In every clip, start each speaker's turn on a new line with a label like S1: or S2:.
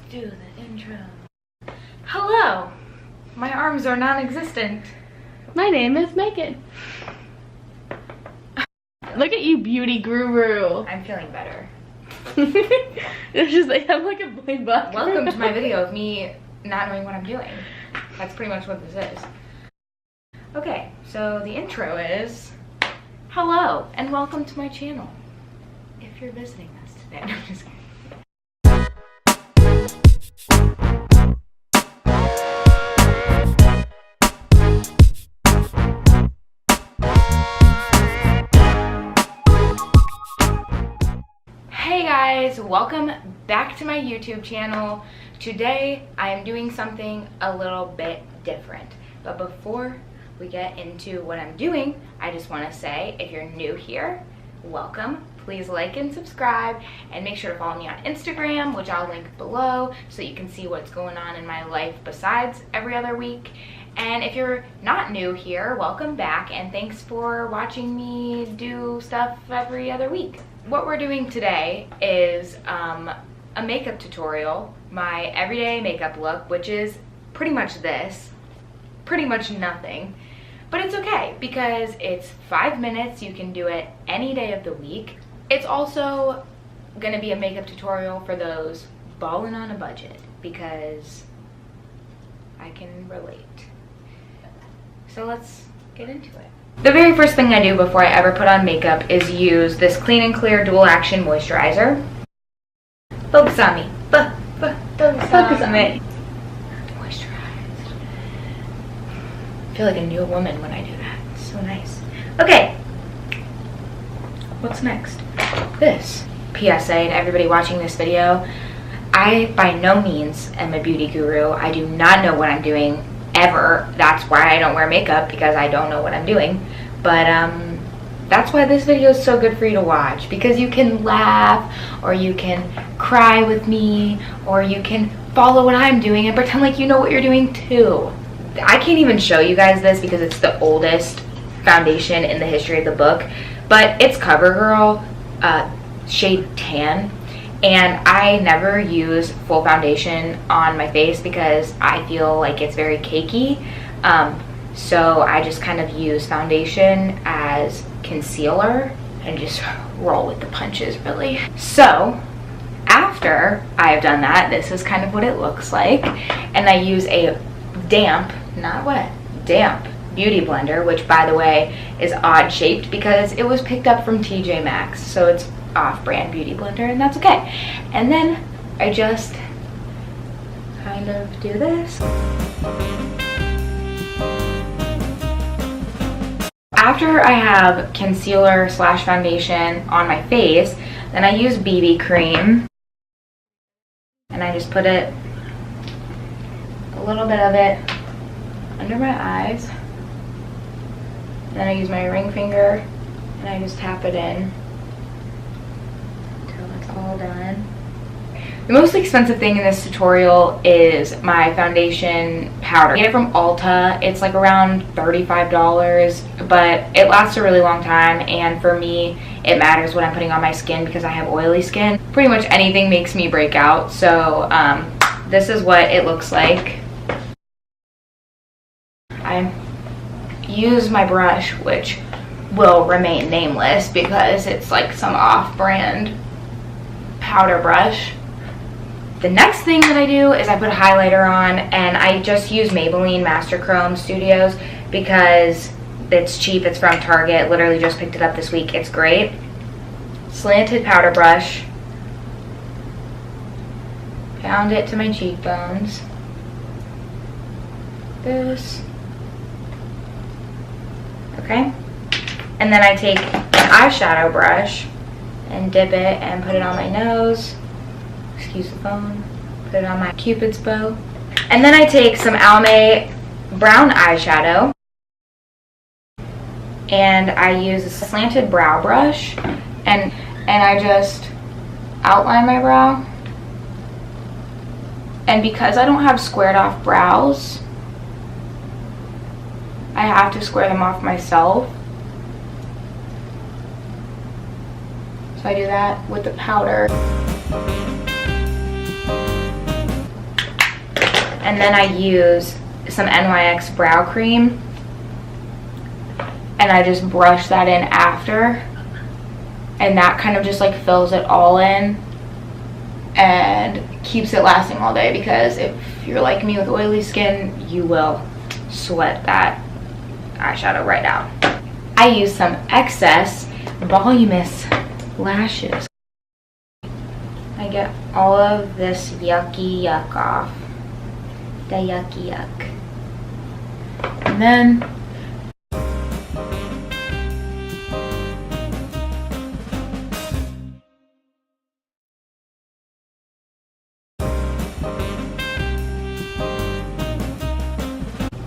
S1: do the intro. Hello! My arms are non-existent.
S2: My name is Megan. Look at you, beauty guru.
S1: I'm feeling better.
S2: It's just like I'm like a boy buck.
S1: Welcome to my video of me not knowing what I'm doing. That's pretty much what this is. Okay, so the intro is hello and welcome to my channel. If you're visiting us today. No, I'm just kidding. Hey guys, welcome back to my YouTube channel. Today I am doing something a little bit different. But before we get into what I'm doing, I just want to say if you're new here, welcome. Please like and subscribe and make sure to follow me on Instagram, which I'll link below so you can see what's going on in my life besides every other week. And if you're not new here, welcome back and thanks for watching me do stuff every other week. What we're doing today is a makeup tutorial, my everyday makeup look, which is pretty much this, pretty much nothing. But it's okay because it's 5 minutes, you can do it any day of the week. It's also gonna be a makeup tutorial for those balling on a budget because I can relate. So let's get into it. The very first thing I do before I ever put on makeup is use this Clean and Clear Dual Action Moisturizer. Focus on me. Focus on me. Moisturized. I feel like a new woman when I do that. It's so nice. Okay. What's next? This. PSA to everybody watching this video. I by no means am a beauty guru. I do not know what I'm doing ever. That's why I don't wear makeup, because I don't know what I'm doing. But that's why this video is so good for you to watch, because you can laugh or you can cry with me or you can follow what I'm doing and pretend like you know what you're doing too. I can't even show you guys this because it's the oldest foundation in the history of the book, but it's CoverGirl shade Tan. And I never use full foundation on my face because I feel like it's very cakey. So I just kind of use foundation as concealer and just roll with the punches, really. So after I've done that, this is kind of what it looks like. And I use a damp, not wet, damp beauty blender, which by the way is odd shaped because it was picked up from TJ Maxx. So it's off-brand beauty blender, and that's okay. And then I just kind of do this. After I have concealer slash foundation on my face, then I use BB cream and I just put it, a little bit of it under my eyes, and then I use my ring finger and I just tap it in all done. The most expensive thing in this tutorial is my foundation powder. I get it from Ulta. It's like around $35, but it lasts a really long time, and for me it matters what I'm putting on my skin because I have oily skin. Pretty much anything makes me break out, so this is what it looks like. I use my brush, which will remain nameless because it's like some off-brand powder brush. The next thing that I do is I put a highlighter on, and I just use Maybelline Master Chrome Studios because it's cheap. It's from Target. Literally just picked it up this week. It's great. Slanted powder brush. Pound it to my cheekbones. This. Okay. And then I take an eyeshadow brush and dip it and put it on my nose. Excuse the phone. Put it on my Cupid's bow. And then I take some Almay brown eyeshadow and I use a slanted brow brush and I just outline my brow. And because I don't have squared off brows, I have to square them off myself. So I do that with the powder. And then I use some NYX brow cream. And I just brush that in after. And that kind of just like fills it all in. And keeps it lasting all day, because if you're like me with oily skin, you will sweat that eyeshadow right out. I use some excess voluminous lashes. I get all of this yucky yuck off. The yucky yuck. And then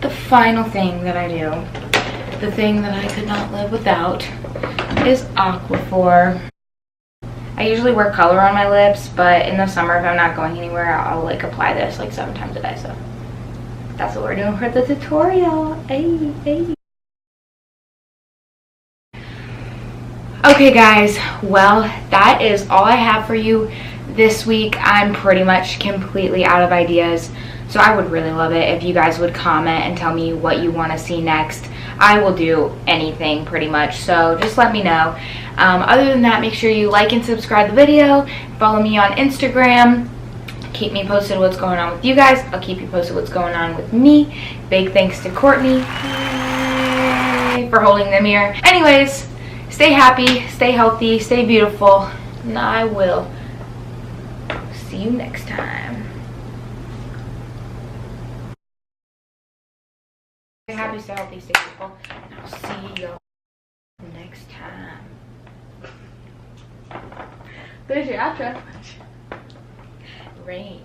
S1: the final thing that I do, the thing that I could not live without, is Aquaphor. I usually wear color on my lips, but in the summer, if I'm not going anywhere, I'll like apply this like 7 times a day. So that's what we're doing for the tutorial. Hey, hey. Okay guys, well, that is all I have for you this week. I'm pretty much completely out of ideas, so I would really love it if you guys would comment and tell me what you want to see next. I will do anything pretty much, so just let me know. Other than that, make sure you like and subscribe the video. Follow me on Instagram. Keep me posted what's going on with you guys. I'll keep you posted what's going on with me. Big thanks to Courtney for holding the mirror. Anyways, stay happy, stay healthy, stay beautiful, and I will see you next time. Stay happy, stay healthy, stay beautiful, and I'll see you next time.
S2: There's your outro.
S1: Rain.